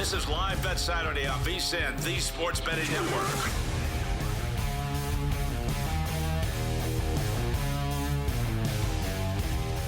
This is Live Bet Saturday on VSiN, the Sports Betting Network.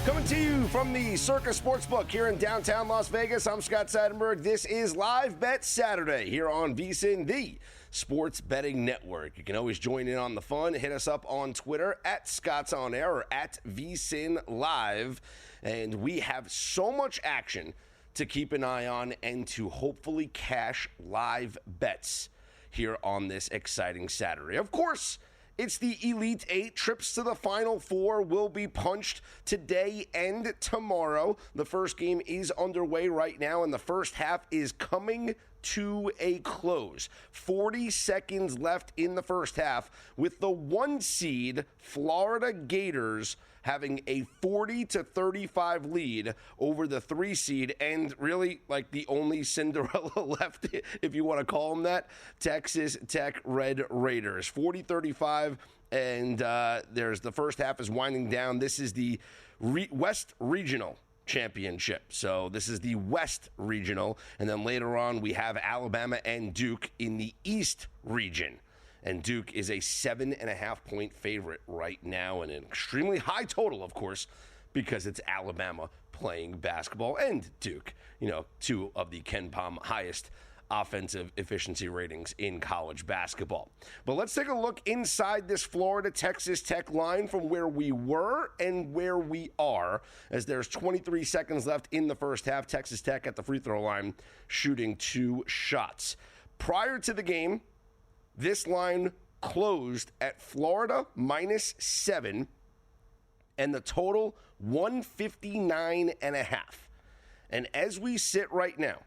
Coming to you from the Circus Sportsbook here in downtown Las Vegas, I'm Scott Seidenberg. This is Live Bet Saturday here on VSiN, the Sports Betting Network. You can always join in on the fun. Hit us up on Twitter at Scott's On Air or at VSiN Live. And we have so much action to keep an eye on and to hopefully cash live bets here on this exciting Saturday. Of course, it's the Elite Eight. Trips to the Final Four will be punched today and tomorrow. The first game is underway right now, and the first half is coming to a close. 40 seconds left in the first half, with the 1 seed Florida Gators having a 40-35 lead over the 3 seed, and really like the only Cinderella left, if you want to call them that, Texas Tech Red Raiders. 40-35, and there's the first half is winding down. This is the West Regional Championship. So this is the West Regional, and then later on we have Alabama and Duke in the East region. And Duke is a 7.5-point favorite right now, and an extremely high total, of course, because it's Alabama playing basketball and Duke, you know, two of the Ken Pom highest offensive efficiency ratings in college basketball. But let's take a look inside this Florida-Texas Tech line from where we were and where we are, as there's 23 seconds left in the first half. Texas Tech at the free throw line shooting 2 shots. Prior to the game, this line closed at Florida -7, and the total 159.5. And as we sit right now,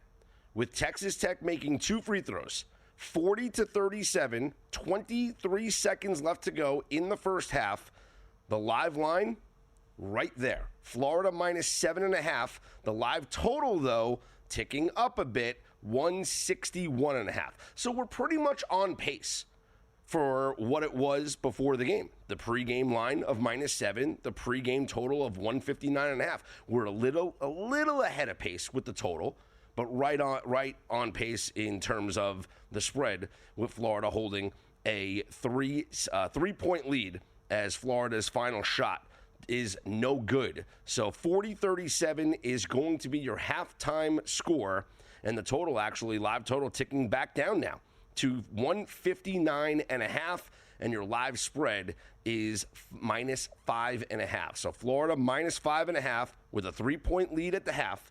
with Texas Tech making 2 free throws, 40-37, 23 seconds left to go in the first half, the live line right there. Florida -7.5. The live total, though, ticking up a bit, 161.5. So we're pretty much on pace for what it was before the game. The pregame line of -7, the pregame total of 159.5. We're a little ahead of pace with the total, but right on pace in terms of the spread, with Florida holding a three-point lead as Florida's final shot is no good. So 40-37 is going to be your halftime score, and the total, actually, live total, ticking back down now to 159.5, and your live spread is -5.5. So Florida -5.5 with a 3-point lead at the half,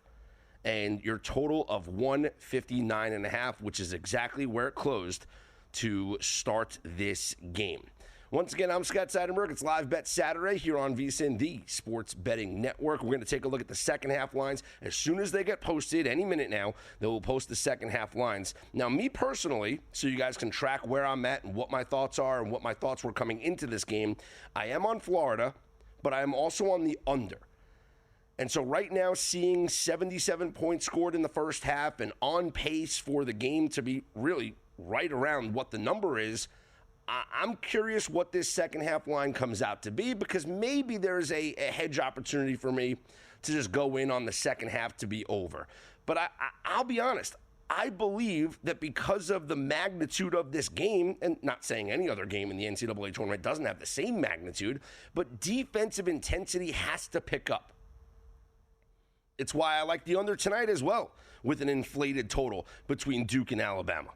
and your total of 159.5, which is exactly where it closed to start this game. Once again, I'm Scott Seidenberg. It's Live Bet Saturday here on VSiN, the Sports Betting Network. We're going to take a look at the second half lines. As soon as they get posted, any minute now, they will post the second half lines. Now, me personally, so you guys can track where I'm at and what my thoughts are and what my thoughts were coming into this game, I am on Florida, but I am also on the under. And so right now, seeing 77 points scored in the first half and on pace for the game to be really right around what the number is, I'm curious what this second half line comes out to be, because maybe there's a hedge opportunity for me to just go in on the second half to be over. But I'll be honest, I believe that because of the magnitude of this game, and not saying any other game in the NCAA tournament doesn't have the same magnitude, but defensive intensity has to pick up. It's why I like the under tonight as well, with an inflated total between Duke and Alabama.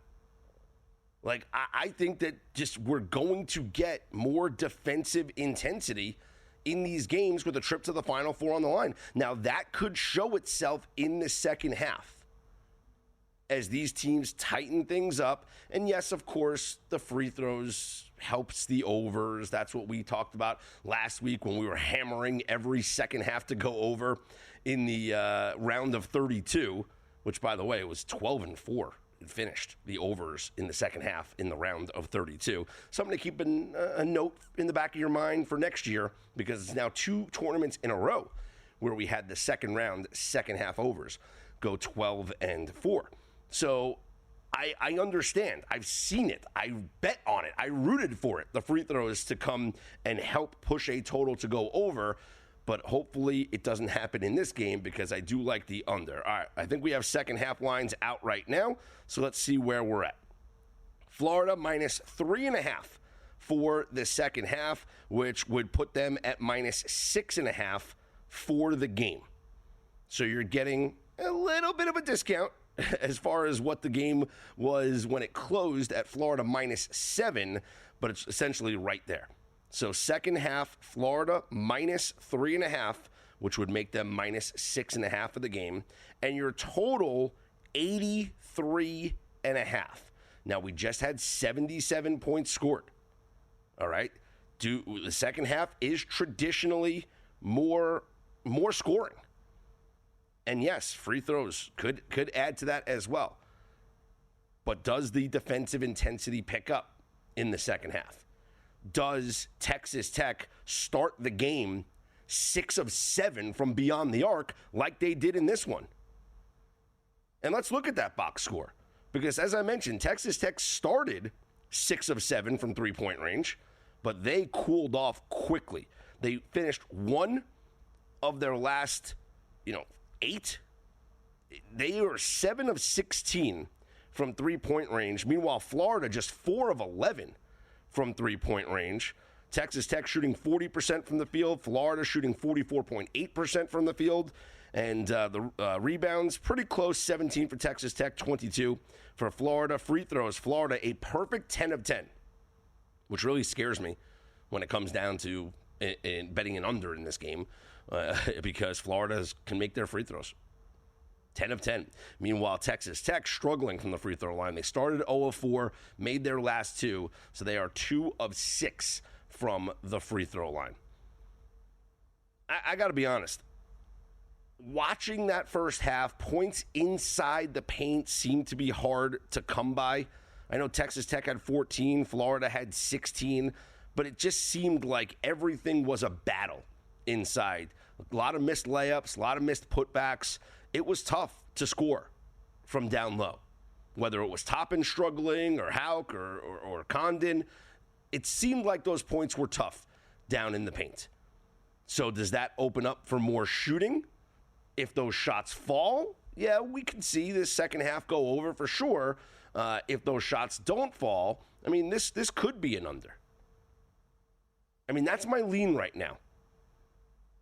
Like, I think that just we're going to get more defensive intensity in these games with a trip to the Final Four on the line. Now, that could show itself in the second half as these teams tighten things up. And yes, of course, the free throws helps the overs. That's what we talked about last week when we were hammering every second half to go over in the round of 32, which, by the way, it was 12-4. Finished the overs in the second half in the round of 32. Something to keep a note in the back of your mind for next year, because it's now 2 tournaments in a row where we had the second round, second half overs go 12-4. So I understand. I've seen it. I bet on it. I rooted for it, the free throws to come and help push a total to go over. but hopefully it doesn't happen in this game because I do like the under. All right, I think we have second half lines out right now, so let's see where we're at. Florida minus 3.5 for the second half, which would put them at minus 6.5 for the game. So you're getting a little bit of a discount as far as what the game was when it closed at Florida minus 7, but it's essentially right there. So second half, Florida minus 3.5, which would make them minus 6.5 of the game. And your total, 83.5. Now, we just had 77 points scored. All right? The second half is traditionally more scoring. And yes, free throws could add to that as well. But does the defensive intensity pick up in the second half? Does Texas Tech start the game 6 of 7 from beyond the arc like they did in this one? And let's look at that box score. Because as I mentioned, Texas Tech started 6 of 7 from three-point range, but they cooled off quickly. They finished 1 of their last, 8. They were 7 of 16 from three-point range. Meanwhile, Florida just 4 of 11 from three-point range. Texas Tech shooting 40% from the field. Florida shooting 44.8% from the field. And the rebounds, pretty close, 17 for Texas Tech, 22 for Florida. Free throws, Florida, a perfect 10 of 10, which really scares me when it comes down to betting an under in this game because Florida can make their free throws. 10 of 10. Meanwhile, Texas Tech struggling from the free throw line. They started 0 of 4, made their last 2, so they are 2 of 6 from the free throw line. I got to be honest. Watching that first half, points inside the paint seemed to be hard to come by. I know Texas Tech had 14, Florida had 16, but it just seemed like everything was a battle inside. A lot of missed layups, a lot of missed putbacks. It was tough to score from down low. Whether it was Toppin struggling or Hauk or Condon, it seemed like those points were tough down in the paint. So does that open up for more shooting? If those shots fall, yeah, we can see this second half go over for sure. If those shots don't fall, I mean, this could be an under. I mean, that's my lean right now.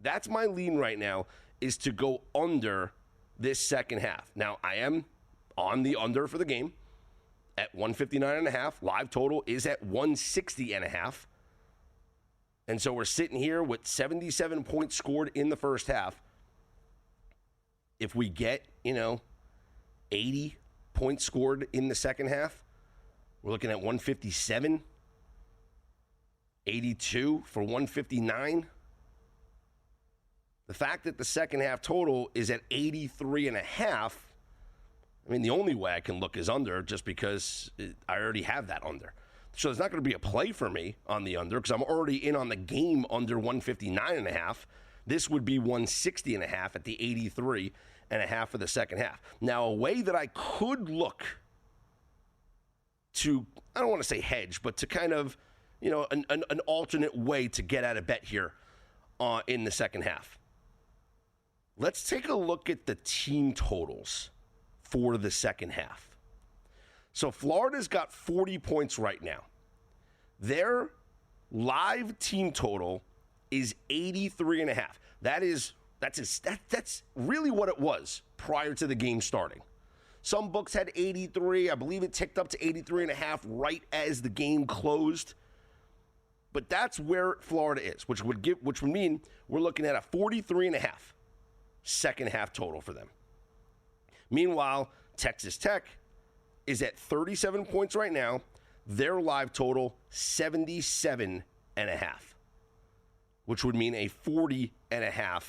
That's my lean right now is to go under this second half. Now, I am on the under for the game at 159.5. Live total is at 160.5. And so we're sitting here with 77 points scored in the first half. If we get, 80 points scored in the second half, we're looking at 157, 82 for 159. The fact that the second half total is at 83.5, I mean, the only way I can look is under just because I already have that under. So there's not going to be a play for me on the under because I'm already in on the game under 159.5. This would be 160.5 at the 83.5 for the second half. Now, a way that I could look to, I don't want to say hedge, but to kind of, an alternate way to get at a bet here in the second half. Let's take a look at the team totals for the second half. So Florida's got 40 points right now. Their live team total is 83.5. That's really what it was prior to the game starting. Some books had 83. I believe it ticked up to 83.5 right as the game closed. But that's where Florida is, which would mean we're looking at a 43.5 second half total for them. Meanwhile, Texas Tech is at 37 points right now. Their live total 77.5, which would mean a 40.5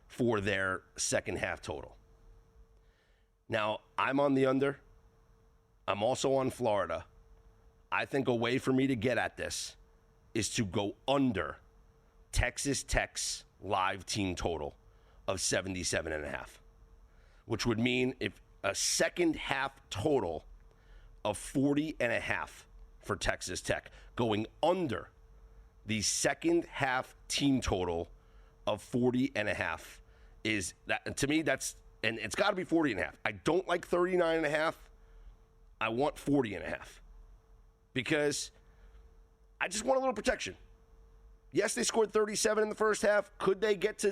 for their second half total. Now, I'm on the under. I'm also on Florida. I think a way for me to get at this is to go under Texas Tech's live team total of 77.5, which would mean if a second half total of 40.5 for Texas Tech, going under the second half team total of 40.5 is that to me and it's got to be 40.5. I don't like 39.5. I want 40.5 because I just want a little protection. Yes, they scored 37 in the first half. Could they get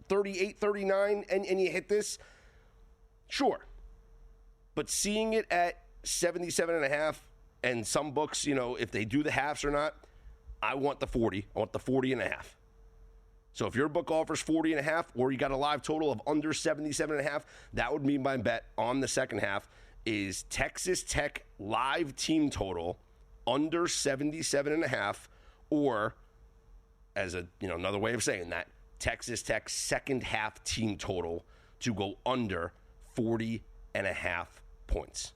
38, 39 and you hit this? Sure. But seeing it at 77.5 and some books, if they do the halves or not, I want the 40. I want the 40.5. So if your book offers 40.5 or you got a live total of under 77.5, that would mean my bet on the second half is Texas Tech live team total under 77.5, or as another way of saying that, Texas Tech second half team total to go under 40.5 points.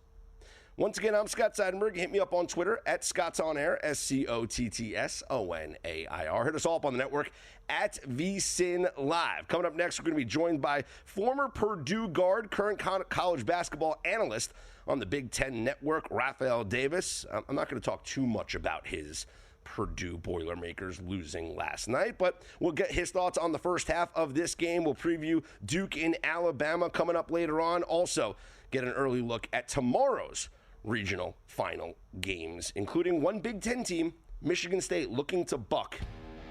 Once again, I'm Scott Seidenberg. Hit me up on Twitter at ScottsOnAir, SCOTTSONAIR. Hit us all up on the network at VSIN Live. Coming up next, we're going to be joined by former Purdue guard, current college basketball analyst on the Big Ten Network, Rapheal Davis. I'm not going to talk too much about his Purdue Boilermakers losing last night, but we'll get his thoughts on the first half of this game. We'll preview Duke in Alabama coming up later on. Also, get an early look at tomorrow's regional final games, including one Big Ten team, Michigan State, looking to buck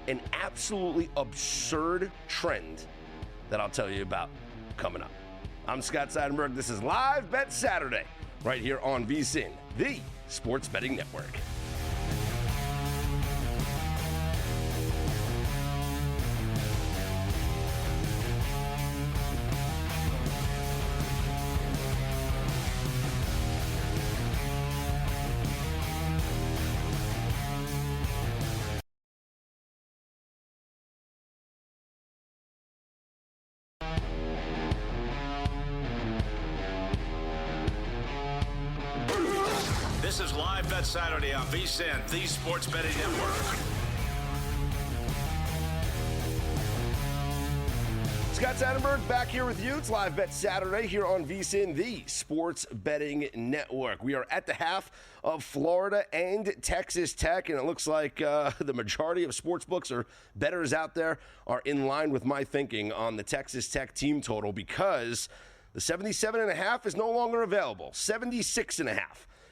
an absolutely absurd trend that I'll tell you about coming up. I'm Scott Seidenberg. This is Live Bet Saturday right here on VSIN, the Sports Betting Network. This is Live Bet Saturday on VSIN, the Sports Betting Network. Scott Seidenberg back here with you. It's Live Bet Saturday here on VSIN, the Sports Betting Network. We are at the half of Florida and Texas Tech, and it looks like the majority of sports books or bettors out there are in line with my thinking on the Texas Tech team total, because the 77.5 is no longer available. 76.5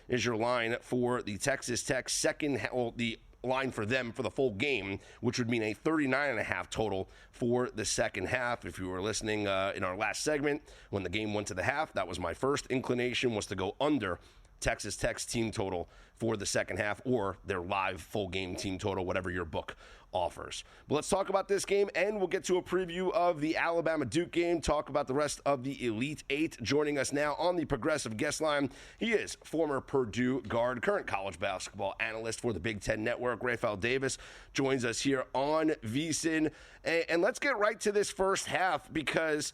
is your line for the Texas Tech the line for them for the full game, which would mean a 39.5 total for the second half. If you were listening in our last segment, when the game went to the half, that was my first inclination, was to go under Texas Tech's team total for the second half, or their live full game team total, whatever your book offers. But let's talk about this game, and we'll get to a preview of the Alabama-Duke game, talk about the rest of the Elite Eight. Joining us now on the Progressive Guest Line, he is former Purdue guard, current college basketball analyst for the Big Ten Network. Rapheal Davis joins us here on VSIN. And let's get right to this first half, because,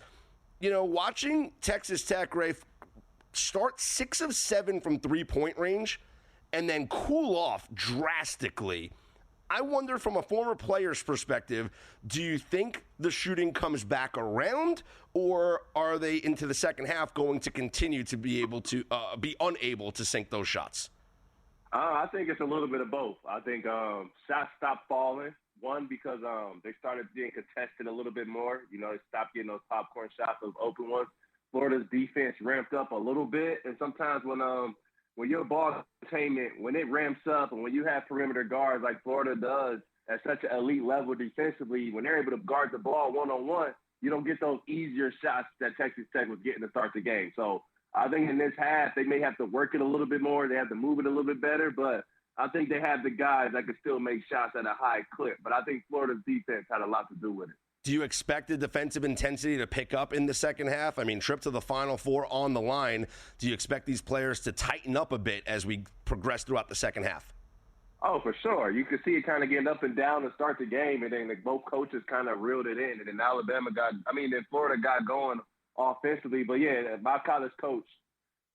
watching Texas Tech, Rafe, start 6 of 7 from three-point range and then cool off drastically, I wonder, from a former player's perspective, do you think the shooting comes back around, or are they into the second half going to continue to be unable to sink those shots? I think it's a little bit of both. I think shots stopped falling. One, because they started being contested a little bit more. They stopped getting those popcorn shots, those open ones. Florida's defense ramped up a little bit, and sometimes when your ball containment, when it ramps up, and when you have perimeter guards like Florida does at such an elite level defensively, when they're able to guard the ball one-on-one, you don't get those easier shots that Texas Tech was getting to start the game. So I think in this half, they may have to work it a little bit more. They have to move it a little bit better, but I think they have the guys that can still make shots at a high clip. But I think Florida's defense had a lot to do with it. Do you expect the defensive intensity to pick up in the second half? I mean, trip to the Final Four on the line. Do you expect these players to tighten up a bit as we progress throughout the second half? Oh, for sure. You could see it kind of getting up and down to start the game, and then both coaches kind of reeled it in. And then then Florida got going offensively. But, yeah, my college coach,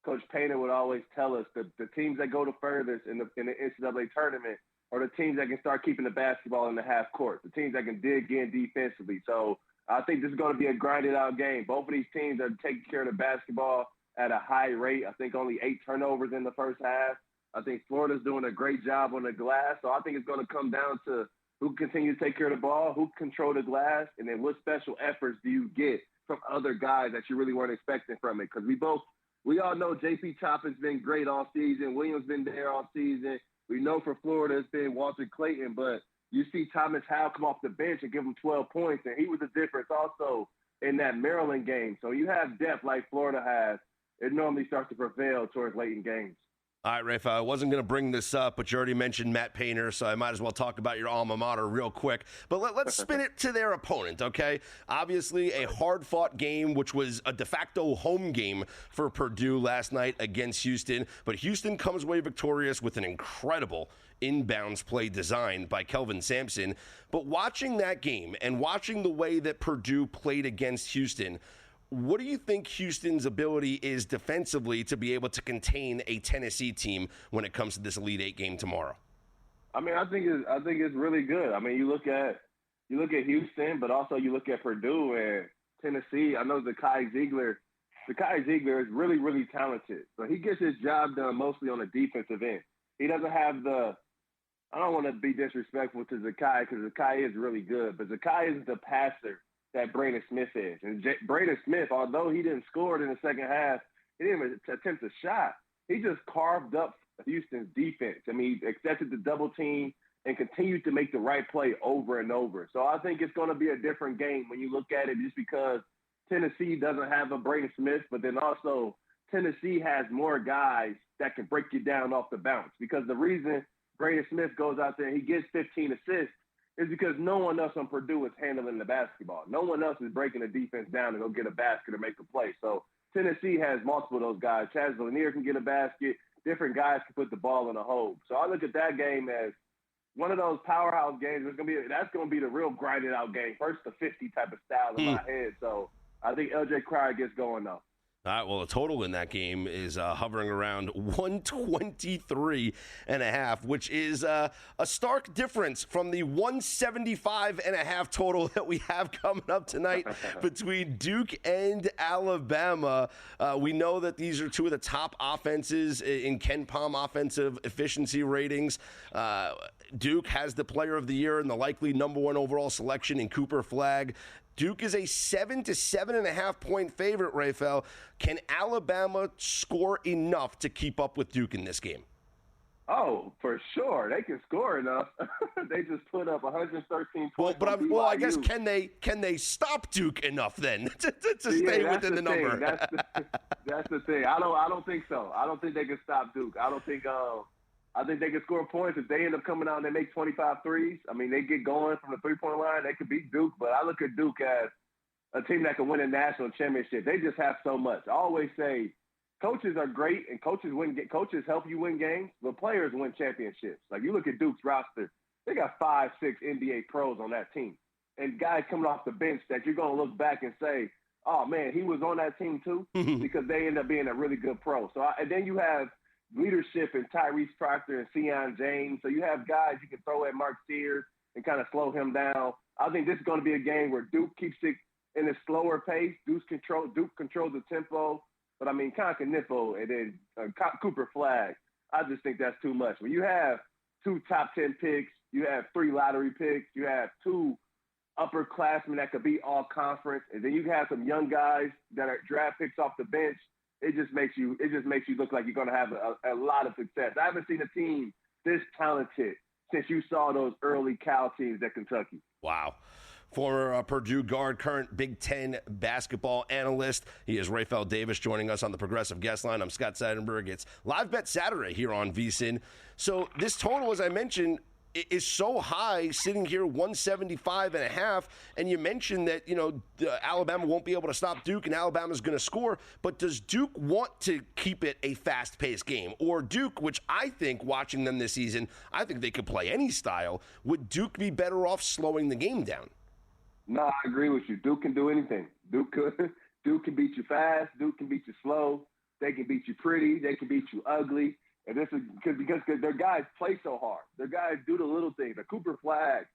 Coach Painter, would always tell us that the teams that go the furthest in the NCAA tournament are the teams that can start keeping the basketball in the half court, the teams that can dig in defensively. So I think this is going to be a grinded-out game. Both of these teams are taking care of the basketball at a high rate. I think only 8 turnovers in the first half. I think Florida's doing a great job on the glass. So I think it's going to come down to who can continue to take care of the ball, who can control the glass, and then what special efforts do you get from other guys that you really weren't expecting from it? Because we all know J.P. Toppin's been great all season. Williams been there all season. We know for Florida it's been Walter Clayton, but you see Thomas Howell come off the bench and give him 12 points, and he was the difference also in that Maryland game. So you have depth like Florida has. It normally starts to prevail towards late in games. All right, Rafa, I wasn't going to bring this up, but you already mentioned Matt Painter, so I might as well talk about your alma mater real quick. But let's spin it to their opponent, okay? Obviously, a hard-fought game, which was a de facto home game for Purdue last night against Houston. But Houston comes away victorious with an incredible inbounds play designed by Kelvin Sampson. But watching that game and watching the way that Purdue played against Houston, what do you think Houston's ability is defensively to be able to contain a Tennessee team when it comes to this Elite Eight game tomorrow? I mean, I think it's really good. I mean, you look at Houston, but also you look at Purdue and Tennessee. I know Zakai Ziegler is really, really talented. So he gets his job done mostly on the defensive end. He doesn't have I don't want to be disrespectful to Zakai because Zakai is really good, but Zakai is the passer that Braden Smith is. And Braden Smith, although he didn't score in the second half, he didn't even attempt a shot. He just carved up Houston's defense. I mean, he accepted the double team and continued to make the right play over and over. So I think it's going to be a different game when you look at it just because Tennessee doesn't have a Braden Smith, but then also Tennessee has more guys that can break you down off the bounce. Because the reason Braden Smith goes out there and he gets 15 assists is because no one else on Purdue is handling the basketball. No one else is breaking the defense down to go get a basket or make a play. So Tennessee has multiple of those guys. Chaz Lanier can get a basket. Different guys can put the ball in a hole. So I look at that game as one of those powerhouse games. That's going to be the real grinded out game. First to 50 type of style in my head. So I think LJ Cryer gets going though. All right, well, the total in that game is hovering around 123.5, which is a stark difference from the 175.5 total that we have coming up tonight between Duke and Alabama. We know that these are two of the top offenses in Ken Pom offensive efficiency ratings. Duke has the player of the year and the likely number one overall selection in Cooper Flagg. Duke is a 7 to 7.5 point favorite, Rapheal. Can Alabama score enough to keep up with Duke in this game? Oh, for sure. They can score enough. They just put up 113 points. I guess can they stop Duke enough then to stay within the number? That's the thing. I don't think so. I don't think they can stop Duke. I think they can score points if they end up coming out and they make 25 threes. I mean, they get going from the three-point line. They could beat Duke, but I look at Duke as a team that can win a national championship. They just have so much. I always say coaches are great and coaches help you win games, but players win championships. Like you look at Duke's roster, they got 5, 6 NBA pros on that team. And guys coming off the bench that you're going to look back and say, oh, man, he was on that team too, because they end up being a really good pro. And then you have leadership in Tyrese Proctor and Sion James. So you have guys you can throw at Mark Sears and kind of slow him down. I think this is going to be a game where Duke keeps it in a slower pace. Duke controls the tempo. But, I mean, Concanifo and then Cooper Flagg, I just think that's too much. When you have 2 top 10 picks, you have 3 lottery picks, you have 2 upperclassmen that could be all conference, and then you have some young guys that are draft picks off the bench. It just makes you look like you're going to have a lot of success. I haven't seen a team this talented since you saw those early Cal teams at Kentucky. Wow. Former Purdue guard, current Big Ten basketball analyst. He is Rapheal Davis joining us on the Progressive Guest Line. I'm Scott Seidenberg. It's Live Bet Saturday here on VSiN. So this total, as I mentioned, is so high, sitting here 175.5, and you mentioned that, Alabama won't be able to stop Duke and Alabama's going to score, but does Duke want to keep it a fast-paced game? Or Duke, which I think, watching them this season, I think they could play any style, would Duke be better off slowing the game down? No, I agree with you. Duke can do anything. Duke can beat you fast. Duke can beat you slow. They can beat you pretty. They can beat you ugly. And this is because their guys play so hard. Their guys do the little things. The Cooper Flagg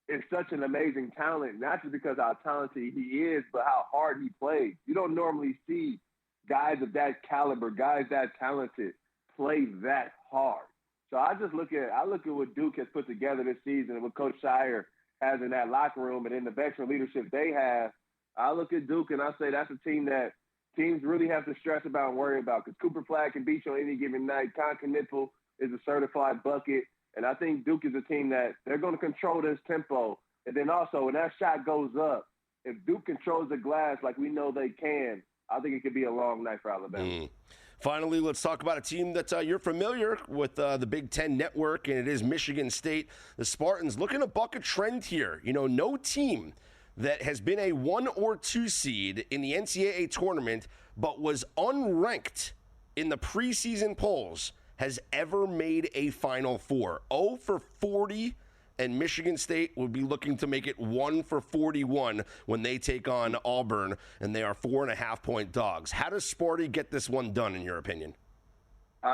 is such an amazing talent, not just because how talented he is, but how hard he plays. You don't normally see guys of that caliber, guys that talented, play that hard. So I look at what Duke has put together this season and what Coach Shire has in that locker room and in the veteran leadership they have. I look at Duke and I say that's a team that teams really have to stress about and worry about, because Cooper Flag can beat you on any given night. Con Knipple is a certified bucket. And I think Duke is a team that they're going to control this tempo. And then also, when that shot goes up, if Duke controls the glass like we know they can, I think it could be a long night for Alabama. Finally, let's talk about a team that you're familiar with, the Big Ten Network, and it is Michigan State. The Spartans looking to buck a trend here. You know, no team that has been a 1 or 2 seed in the NCAA tournament but was unranked in the preseason polls has ever made a Final Four. 0 for 40, and Michigan State would be looking to make it 1 for 41 when they take on Auburn, and they are 4.5-point dogs. How does Sparty get this one done, in your opinion?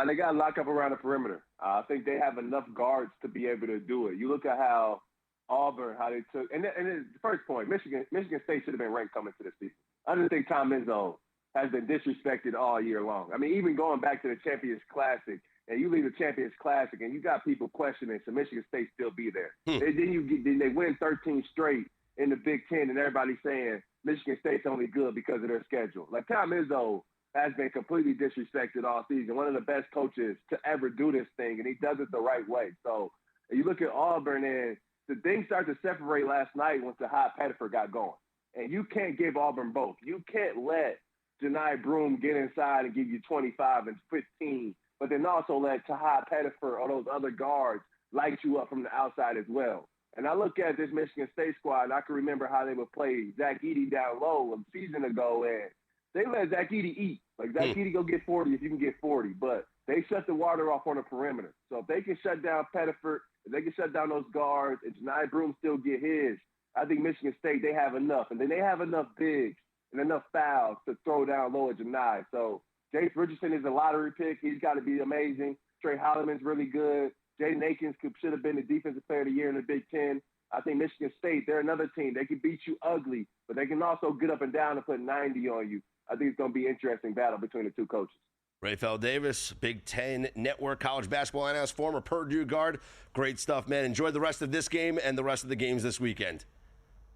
They got to lock up around the perimeter. I think they have enough guards to be able to do it. You look at how Auburn, how they took – and the first point, Michigan State should have been ranked coming to this season. I just think Tom Izzo has been disrespected all year long. I mean, even going back to the Champions Classic, and you leave the Champions Classic, and you got people questioning, so Michigan State still be there. Then they win 13 straight in the Big Ten, and everybody's saying Michigan State's only good because of their schedule. Like, Tom Izzo has been completely disrespected all season. One of the best coaches to ever do this thing, and he does it the right way. So you look at Auburn, and the thing started to separate last night once the hot Pettiford got going. And you can't give Auburn both. You can't let Janai Broome get inside and give you 25 and 15, but then also let Tahai Pettiford or those other guards light you up from the outside as well. And I look at this Michigan State squad, and I can remember how they would play Zach Edey down low a season ago, and they let Zach Edey eat. Like, Zach Edey go get 40 if you can get 40, but they shut the water off on the perimeter. So if they can shut down Pettiford, if they can shut down those guards, and Janai Broome still get his, I think Michigan State, they have enough. And then they have enough bigs and enough fouls to throw down low at Janai. So Jace Richardson is a lottery pick. He's got to be amazing. Trey Holloman's really good. Jaden Akins should have been the defensive player of the year in the Big Ten. I think Michigan State, they're another team. They can beat you ugly, but they can also get up and down and put 90 on you. I think it's going to be an interesting battle between the two coaches. Rapheal Davis, Big Ten Network college basketball analyst, former Purdue guard. Great stuff, man. Enjoy the rest of this game and the rest of the games this weekend.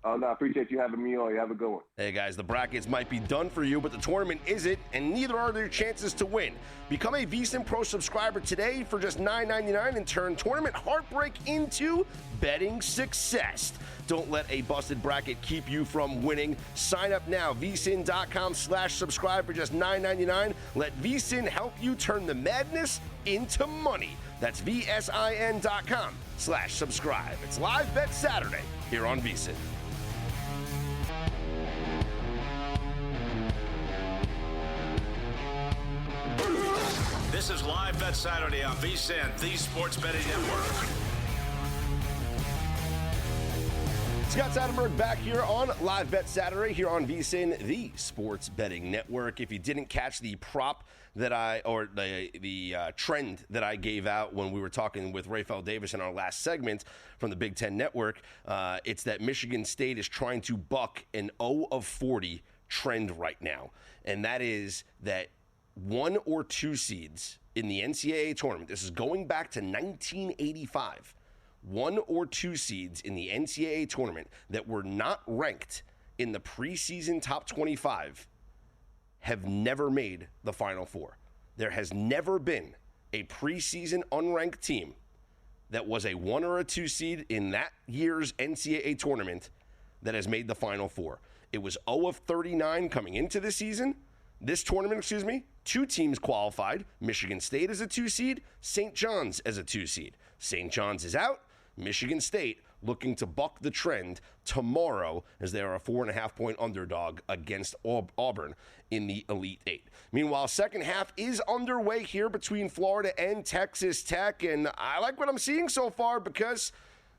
Oh, no, I appreciate you having me on. You have a good one. Hey, guys, the brackets might be done for you, but the tournament isn't, and neither are their chances to win. Become a VSiN Pro subscriber today for just $9.99 and turn tournament heartbreak into betting success. Don't let a busted bracket keep you from winning. Sign up now, vsin.com/subscribe for just $9.99. Let VSiN help you turn the madness into money. That's vsin.com/subscribe. It's Live Bet Saturday here on VSiN. This is Live Bet Saturday on VSiN, the Sports Betting Network. Scott Seidenberg back here on Live Bet Saturday here on VSiN, the Sports Betting Network. If you didn't catch the prop that the trend that I gave out when we were talking with Rapheal Davis in our last segment from the Big Ten Network, it's that Michigan State is trying to buck an 0 of 40 trend right now, and that is that 1 or 2 seeds in the NCAA tournament. This is going back to 1985. 1 or 2 seeds in the NCAA tournament that were not ranked in the preseason top 25 have never made the Final Four. There has never been a preseason unranked team that was a 1 or a 2 seed in that year's NCAA tournament that has made the Final Four. It was 0 of 39 coming into the season. This tournament, 2 teams qualified. Michigan State as a 2 seed, St. John's as a 2 seed. St. John's is out. Michigan State looking to buck the trend tomorrow as they are a 4.5-point underdog against Auburn in the Elite Eight. Meanwhile, second half is underway here between Florida and Texas Tech, and I like what I'm seeing so far because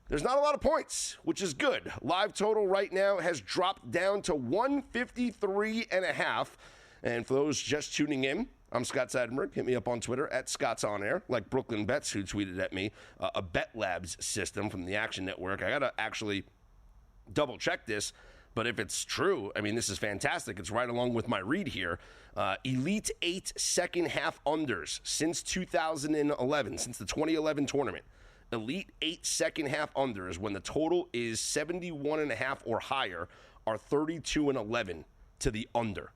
there's not a lot of points, which is good. Live total right now has dropped down to 153.5. And for those just tuning in, I'm Scott Seidenberg. Hit me up on Twitter at ScottsOnAir, like Brooklyn Bets, who tweeted at me, a Bet Labs system from the Action Network. I got to actually double-check this, But if it's true, I mean, this is fantastic. It's right along with my read here. Elite 8 second half unders since 2011, since the 2011 tournament. Elite 8 second half unders when the total is 71.5 or higher are 32-11 to the under.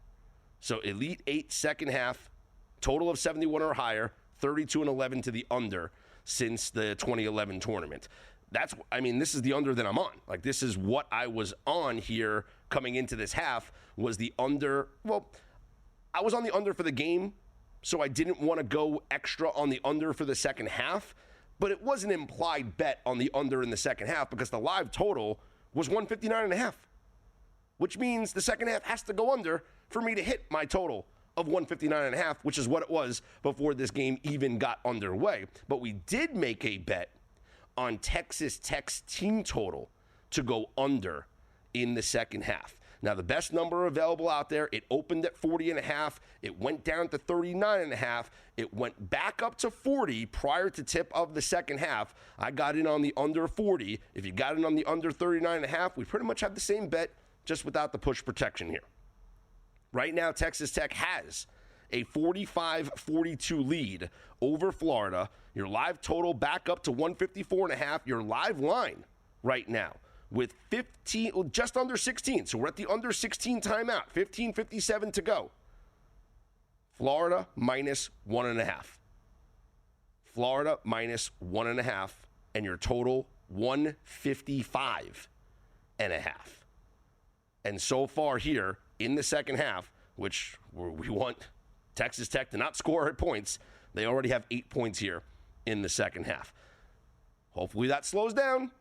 So Elite 8 second half, total of 71 or higher, 32-11 to the under since the 2011 tournament. This is the under that I'm on. Like, this is what I was on here coming into this half, was the under. Well, I was on the under for the game, so I didn't want to go extra on the under for the second half, but it was an implied bet on the under in the second half because the live total was 159.5, which means the second half has to go under for me to hit my total of 159.5, which is what it was before this game even got underway. But we did make a bet on Texas Tech's team total to go under in the second half. Now, the best number available out there, it opened at 40.5. It went down to 39.5. It went back up to 40 prior to tip of the second half. I got in on the under 40. If you got in on the under 39.5, we pretty much have the same bet, just without the push protection here. Right now, Texas Tech has a 45-42 lead over Florida. Your live total back up to 154.5. Your live line right now with 15, just under 16. So we're at the under 16 timeout. 15:57 to go. Florida minus 1.5. Florida minus 1.5. And your total 155.5. And so far here in the second half, which we want Texas Tech to not score at points, they already have 8 points here in the second half. Hopefully that slows down.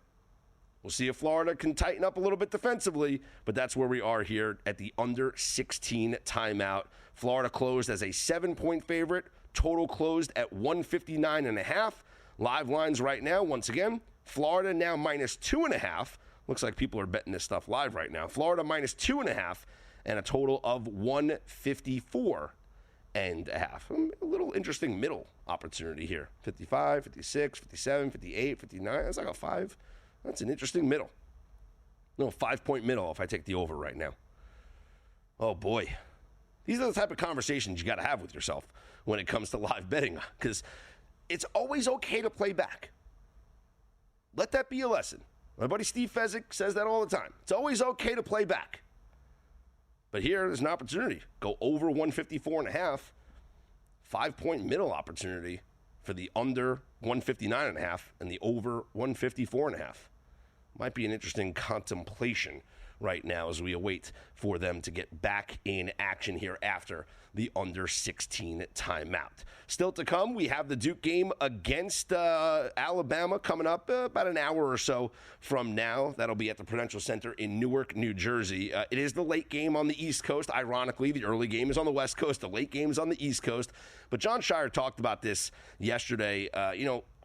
We'll see if Florida can tighten up a little bit defensively, but that's where we are here at the under 16 timeout. Florida closed as a 7-point favorite. Total closed at 159.5. Live lines right now, once again, Florida now minus 2.5. Looks like people are betting this stuff live right now. Florida minus 2.5 and a total of 154.5. A little interesting middle opportunity here. 55, 56, 57, 58, 59. That's like a 5. That's an interesting middle. No, 5-point middle if I take the over right now. Oh, boy. These are the type of conversations you got to have with yourself when it comes to live betting, because it's always okay to play back. Let that be a lesson. My buddy Steve Fezzik says that all the time. It's always okay to play back. But here, there's an opportunity. Go over 154.5. 5-point middle opportunity for the under 159.5 and the over 154.5. Might be an interesting contemplation right now as we await for them to get back in action here after the under 16 timeout. Still to come, we have the Duke game against Alabama coming up about an hour or so from now. That'll be at the Prudential Center in Newark, New Jersey. It is the late game on the East Coast. Ironically, the early game is on the West Coast. The late game is on the East Coast. But John Shire talked about this yesterday.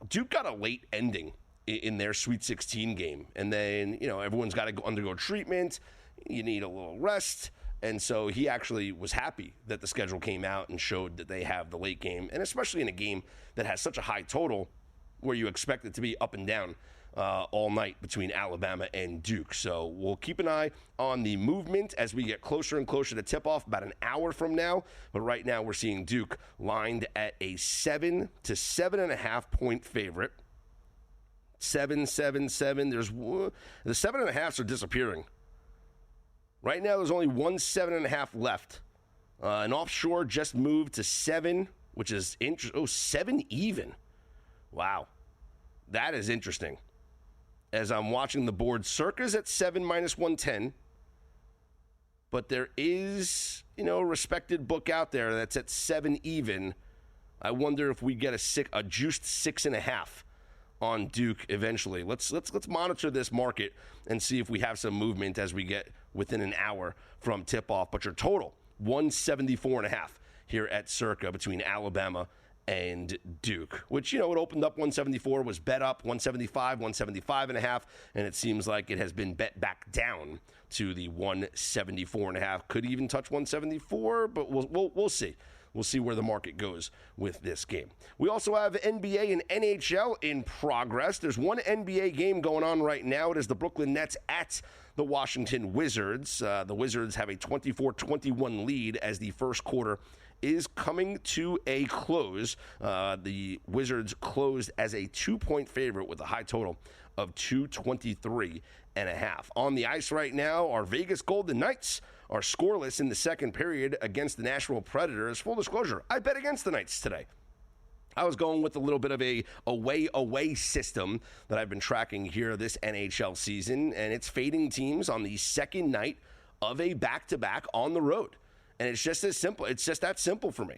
Duke got a late ending in their Sweet 16 game. And then, everyone's got to undergo treatment. You need a little rest. And so he actually was happy that the schedule came out and showed that they have the late game, and especially in a game that has such a high total where you expect it to be up and down all night between Alabama and Duke. So we'll keep an eye on the movement as we get closer and closer to tip-off about an hour from now. But right now we're seeing Duke lined at a 7 to 7.5 point favorite. 7, 7, 7. The 7.5s are disappearing. Right now, there's only 1 7.5 left. And offshore just moved to 7, which is interesting. Oh, 7 even. Wow. That is interesting. As I'm watching the board, Circa's at 7 minus 110. But there is, a respected book out there that's at 7 even. I wonder if we get a juiced 6.5 on Duke eventually. Let's monitor this market and see if we have some movement as we get within an hour from tip-off. But your total, 174.5 here at Circa between Alabama and Duke, which, it opened up 174, was bet up 175, 175.5, and it seems like it has been bet back down to the 174.5. Could even touch 174, but we'll see. we'll see where the market goes with this game. We also have NBA and NHL in progress. There's one NBA game going on right now. It is the Brooklyn Nets at the Washington Wizards. The Wizards have a 24-21 lead as the first quarter is coming to a close. The Wizards closed as a 2-point favorite with a high total of 223.5. On the ice right now, our Vegas Golden Knights are scoreless in the second period against the Nashville Predators. Full disclosure, I bet against the Knights today. I was going with a little bit of a away system that I've been tracking here this NHL season, and it's fading teams on the second night of a back-to-back on the road. And it's just as simple. It's just that simple for me.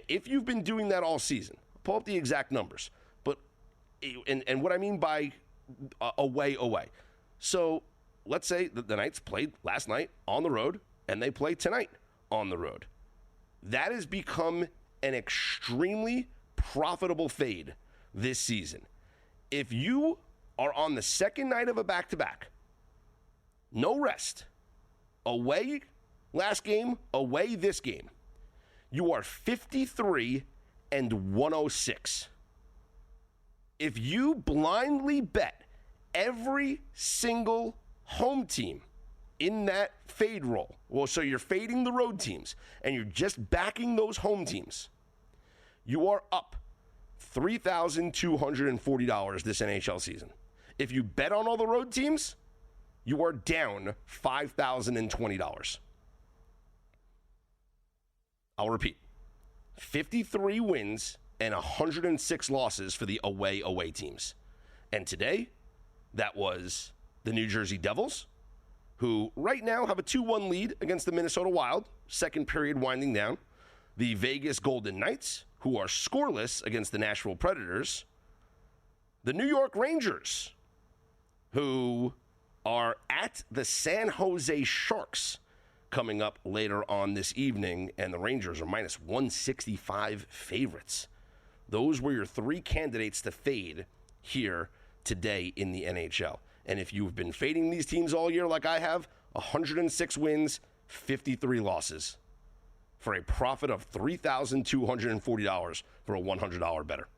If you've been doing that all season, pull up the exact numbers. But and what I mean by away. So let's say the Knights played last night on the road, and they play tonight on the road. That has become an extremely profitable fade this season. If you are on the second night of a back-to-back, no rest, away last game, away this game, you are 53-106. If you blindly bet every single home team in that fade roll, well, so you're fading the road teams and you're just backing those home teams, you are up $3,240 this NHL season. If you bet on all the road teams, you are down $5,020. I'll repeat, 53 wins and 106 losses for the away teams. And today, that was the New Jersey Devils, who right now have a 2-1 lead against the Minnesota Wild, second period winding down. The Vegas Golden Knights, who are scoreless against the Nashville Predators. The New York Rangers, who are at the San Jose Sharks, coming up later on this evening, and the Rangers are minus 165 favorites. Those were your three candidates to fade here today in the NHL. And if you've been fading these teams all year like I have, 106 wins, 53 losses for a profit of $3,240 for a $100 better.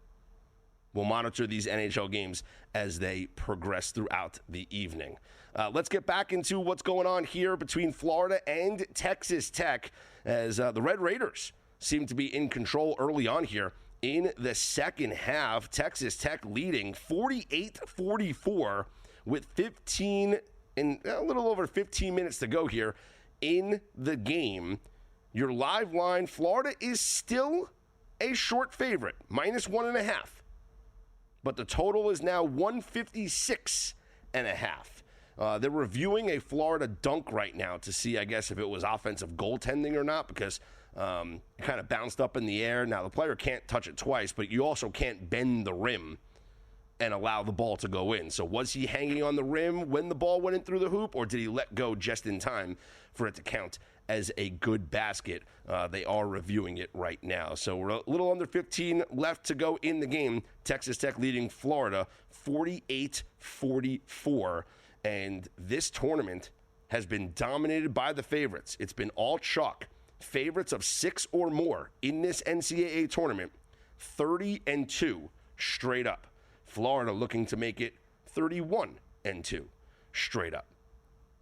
We'll monitor these NHL games as they progress throughout the evening. Let's get back into what's going on here between Florida and Texas Tech, as the Red Raiders seem to be in control early on here in the second half. Texas Tech leading 48-44 with 15 and a little over 15 minutes to go here in the game. Your live line, Florida is still a short favorite, minus 1.5. But the total is now 156.5. They're reviewing a Florida dunk right now to see, I guess, if it was offensive goaltending or not, because it kind of bounced up in the air. Now, the player can't touch it twice, but you also can't bend the rim and allow the ball to go in. So was he hanging on the rim when the ball went in through the hoop, or did he let go just in time for it to count as a good basket? They are reviewing it right now. So we're a little under 15 left to go in the game. Texas Tech leading Florida 48-44. And this tournament has been dominated by the favorites. It's been all chalk. Favorites of 6 or more in this NCAA tournament, 30-2 straight up. Florida looking to make it 31-2 straight up.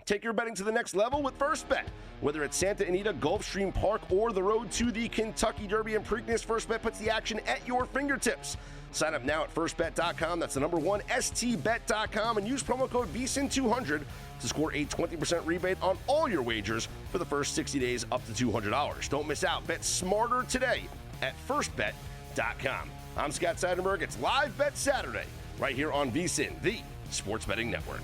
Take your betting to the next level with First Bet. Whether it's Santa Anita, Gulfstream Park, or the road to the Kentucky Derby and Preakness, First Bet puts the action at your fingertips. Sign up now at firstbet.com. That's the number one, stbet.com, and use promo code VSIN200 to score a 20% rebate on all your wagers for the first 60 days up to $200. Don't miss out. Bet smarter today at firstbet.com. I'm Scott Seidenberg. It's Live Bet Saturday right here on VSIN, the Sports Betting Network.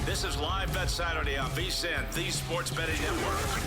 This is Live Bet Saturday on VSIN, the Sports Betting Network.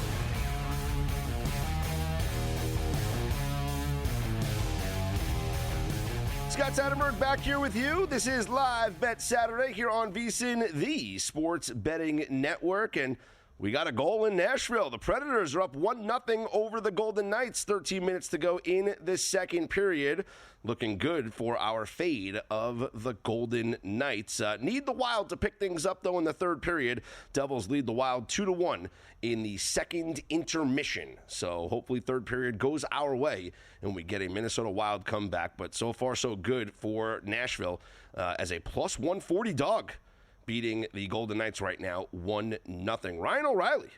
Scott Seidenberg back here with you. This is Live Bet Saturday here on VSIN, the Sports Betting Network. And We got a goal in Nashville. The Predators are up 1-0 over the Golden Knights. 13 minutes to go in the second period. Looking good for our fade of the Golden Knights. Need the Wild to pick things up, though, in the third period. Devils lead the Wild 2-1 in the second intermission. So hopefully third period goes our way and we get a Minnesota Wild comeback. But so far, so good for Nashville as a plus 140 dog, beating the Golden Knights right now 1-0. Ryan O'Reilly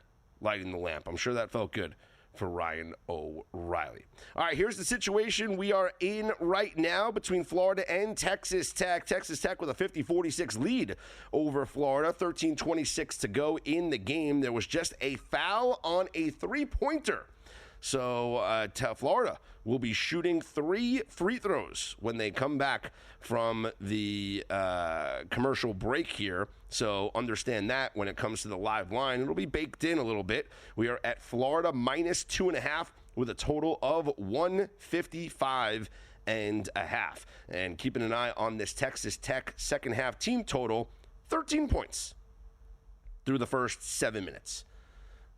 lighting the lamp. I'm sure that felt good for Ryan O'Reilly. All right, here's the situation we are in right now between Florida and Texas Tech. Texas Tech with a 50-46 lead over Florida. 13:26 to go in the game. There was just a foul on a three-pointer. So Florida will be shooting 3 free throws when they come back from the commercial break here. So understand that when it comes to the live line, it'll be baked in a little bit. We are at Florida minus 2.5 with a total of 155.5. And keeping an eye on this Texas Tech second half team total, 13 points through the first 7 minutes.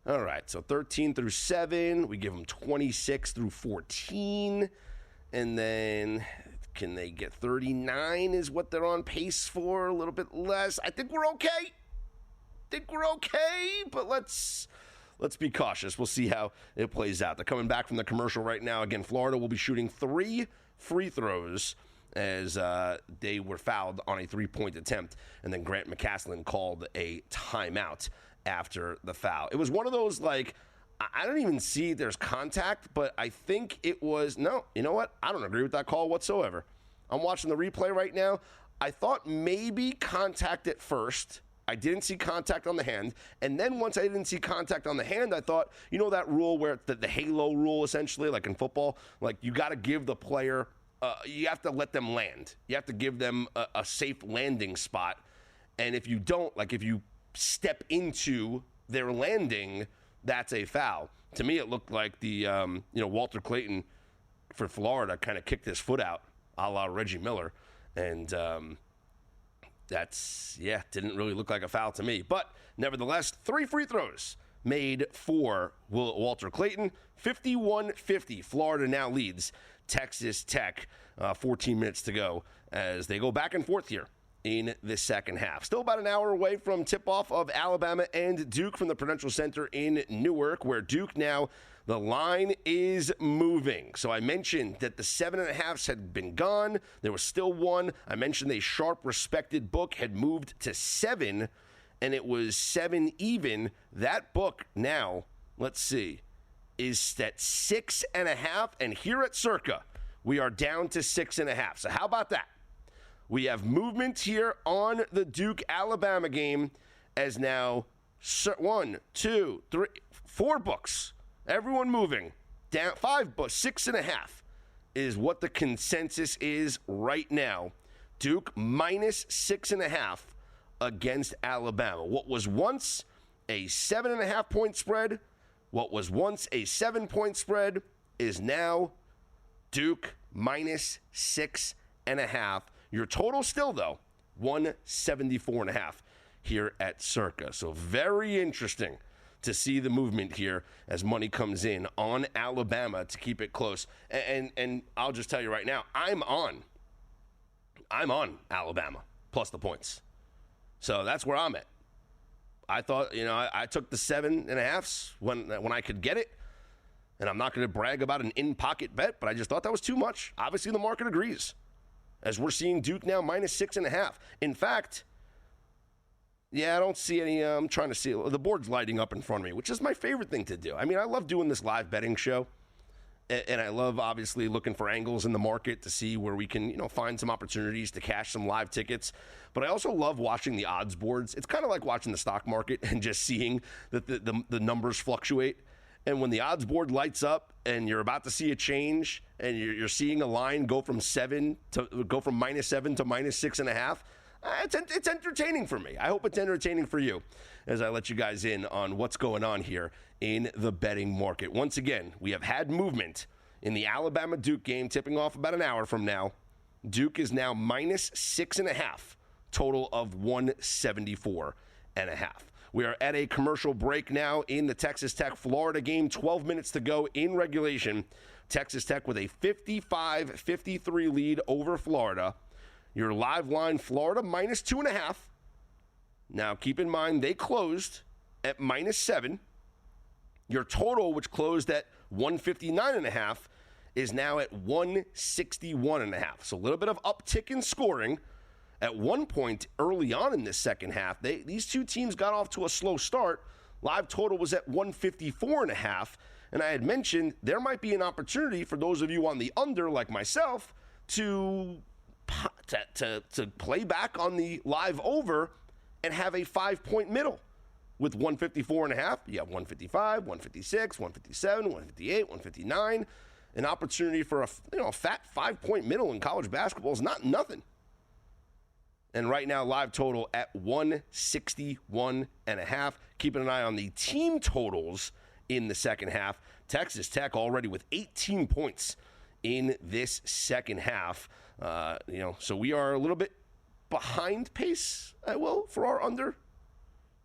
All right, so 13 through 7. We give them 26 through 14. And then can they get 39 is what they're on pace for, a little bit less. I think we're okay. But let's be cautious. We'll see how it plays out. They're coming back from the commercial right now. Again, Florida will be shooting 3 free throws as they were fouled on a 3-point attempt. And then Grant McCaslin called a timeout after the foul. It was one of those, like, I don't even see there's contact, but I think it was, no, you know what? I don't agree with that call whatsoever. I'm watching the replay right now. I thought maybe contact at first. I didn't see contact on the hand. And then once I didn't see contact on the hand, I thought, you know that rule where the halo rule, essentially, like in football, like you got to give the player, you have to let them land. You have to give them a safe landing spot. And if you don't, like if you step into their landing, that's a foul. To me, it looked like the Walter Clayton for Florida kind of kicked his foot out, a la Reggie Miller, and didn't really look like a foul to me. But nevertheless, 3 free throws made for Walter Clayton. 51-50. Florida now leads Texas Tech. 14 minutes to go as they go back and forth here in the second half. Still about an hour away from tip-off of Alabama and Duke from the Prudential Center in Newark, where Duke now, the line is moving. So I mentioned that the 7.5s had been gone. There was still one. I mentioned a sharp, respected book had moved to 7, and it was 7 even. That book now, let's see, is at 6.5, and here at Circa, we are down to 6.5. So how about that? We have movement here on the Duke-Alabama game as now 1, 2, 3, 4 books. Everyone moving. Down 5 books, 6.5 is what the consensus is right now. Duke minus 6.5 against Alabama. What was once a 7.5 point spread, what was once a 7-point spread, is now Duke minus 6.5. Your total still, though, 174.5 here at Circa. So very interesting to see the movement here as money comes in on Alabama to keep it close. And I'll just tell you right now, I'm on Alabama plus the points. So that's where I'm at. I thought, I took the 7.5s when I could get it. And I'm not going to brag about an in-pocket bet, but I just thought that was too much. Obviously, the market agrees, as we're seeing Duke now minus 6.5. In fact, I don't see any. I'm trying to see. The board's lighting up in front of me, which is my favorite thing to do. I mean, I love doing this live betting show, and I love, obviously, looking for angles in the market to see where we can, find some opportunities to cash some live tickets. But I also love watching the odds boards. It's kind of like watching the stock market and just seeing that the numbers fluctuate. And when the odds board lights up and you're about to see a change and you're seeing a line go from minus 7 to minus 6.5, it's entertaining for me. I hope it's entertaining for you as I let you guys in on what's going on here in the betting market. Once again, we have had movement in the Alabama-Duke game tipping off about an hour from now. Duke is now minus 6.5, total of 174.5. We are at a commercial break now in the Texas Tech-Florida game. 12 minutes to go in regulation. Texas Tech with a 55-53 lead over Florida. Your live line, Florida, minus 2.5. Now, keep in mind, they closed at minus 7. Your total, which closed at 159.5, is now at 161.5. So a little bit of uptick in scoring. At one point early on in this second half, these two teams got off to a slow start. Live total was at 154.5. And I had mentioned there might be an opportunity for those of you on the under, like myself, to play back on the live over and have a 5-point middle. With 154.5, you have 155, 156, 157, 158, 159. An opportunity for a fat 5-point middle in college basketball is not nothing. And right now, live total at 161.5. Keeping an eye on the team totals in the second half. Texas Tech already with 18 points in this second half. So we are a little bit behind pace, for our under.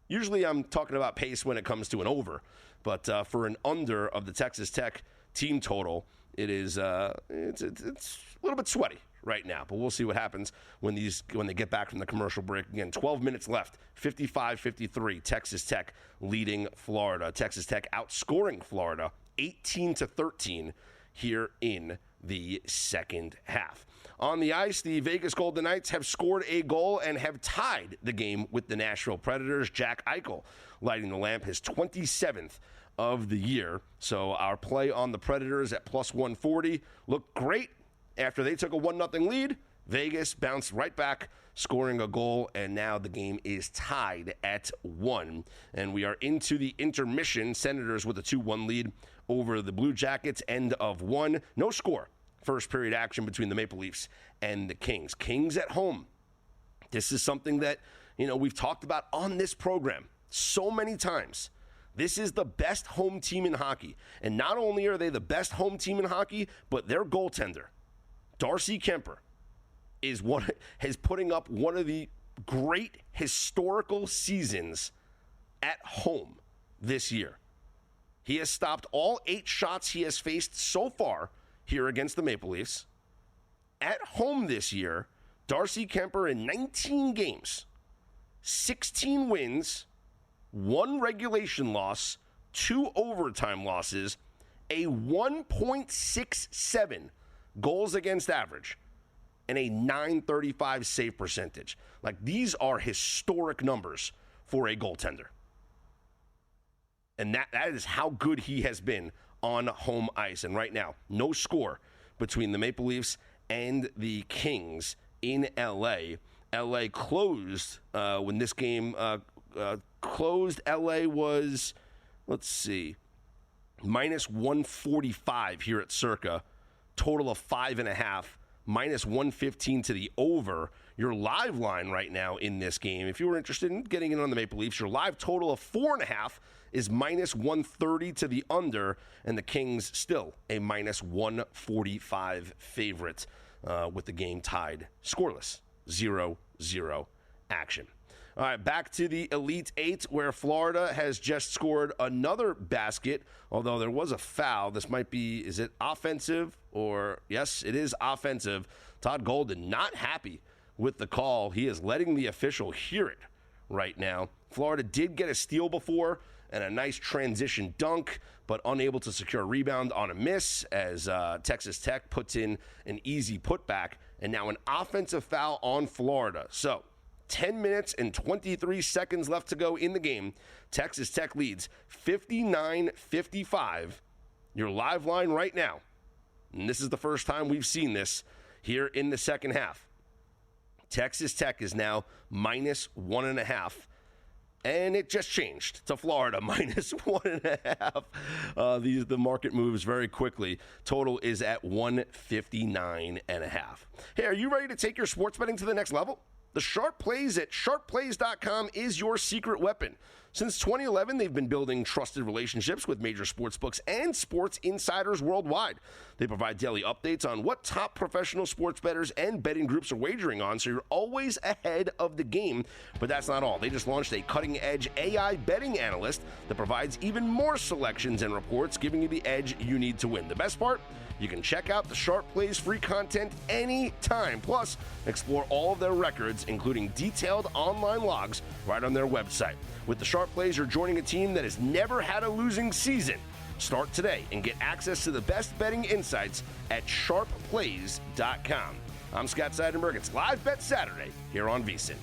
Usually I'm talking about pace when it comes to an over, but for an under of the Texas Tech team total, it is it's a little bit sweaty right now, but we'll see what happens when they get back from the commercial break. Again, 12 minutes left, 55-53, Texas Tech leading Florida. Texas Tech outscoring Florida 18-13 here in the second half. On the ice, the Vegas Golden Knights have scored a goal and have tied the game with the Nashville Predators. Jack Eichel lighting the lamp, his 27th of the year. So our play on the Predators at plus 140 looked great. After they took a 1-0 lead, Vegas bounced right back, scoring a goal, and now the game is tied at 1. And we are into the intermission. Senators with a 2-1 lead over the Blue Jackets, end of 1. No score. First period action between the Maple Leafs and the Kings. Kings at home. This is something that, we've talked about on this program so many times. This is the best home team in hockey. And not only are they the best home team in hockey, but their goaltender, Darcy Kemper, is putting up one of the great historical seasons at home this year. He has stopped all 8 shots he has faced so far here against the Maple Leafs. At home this year, Darcy Kemper in 19 games, 16 wins, 1 regulation loss, 2 overtime losses, a 1.67 goals against average, and a .935 save percentage. These are historic numbers for a goaltender. And that is how good he has been on home ice. And right now, no score between the Maple Leafs and the Kings in L.A. L.A. closed when this game closed. L.A. was, minus 145 here at Circa. Total of 5.5, minus 115 to the over. Your live line right now in this game, if you were interested in getting in on the Maple Leafs, your live total of 4.5 is minus 130 to the under, and the Kings still a minus 145 favorite with the game tied scoreless, 0-0 action. All right, back to the Elite Eight, where Florida has just scored another basket, although there was a foul. This might be, is it offensive? Or, yes, it is offensive. Todd Golden not happy with the call. He is letting the official hear it right now. Florida did get a steal before and a nice transition dunk, but unable to secure a rebound on a miss as Texas Tech puts in an easy putback. And now an offensive foul on Florida. So 10 minutes and 23 seconds left to go in the game. Texas Tech leads 59-55. Your live line right now, and this is the first time we've seen this here in the second half. Texas Tech is now minus 1.5. And it just changed to Florida, minus 1.5. The market moves very quickly. Total is at 159.5. Hey, are you ready to take your sports betting to the next level? The Sharp Plays at sharpplays.com is your secret weapon. Since 2011, they've been building trusted relationships with major sportsbooks and sports insiders worldwide. They provide daily updates on what top professional sports bettors and betting groups are wagering on, so you're always ahead of the game. But that's not all. They just launched a cutting-edge AI betting analyst that provides even more selections and reports, giving you the edge you need to win. The best part? You can check out the Sharp Plays free content anytime. Plus, explore all of their records, including detailed online logs, right on their website. With the Sharp Plays, you're joining a team that has never had a losing season. Start today and get access to the best betting insights at sharpplays.com. I'm Scott Seidenberg. It's Live Bet Saturday here on VSiN.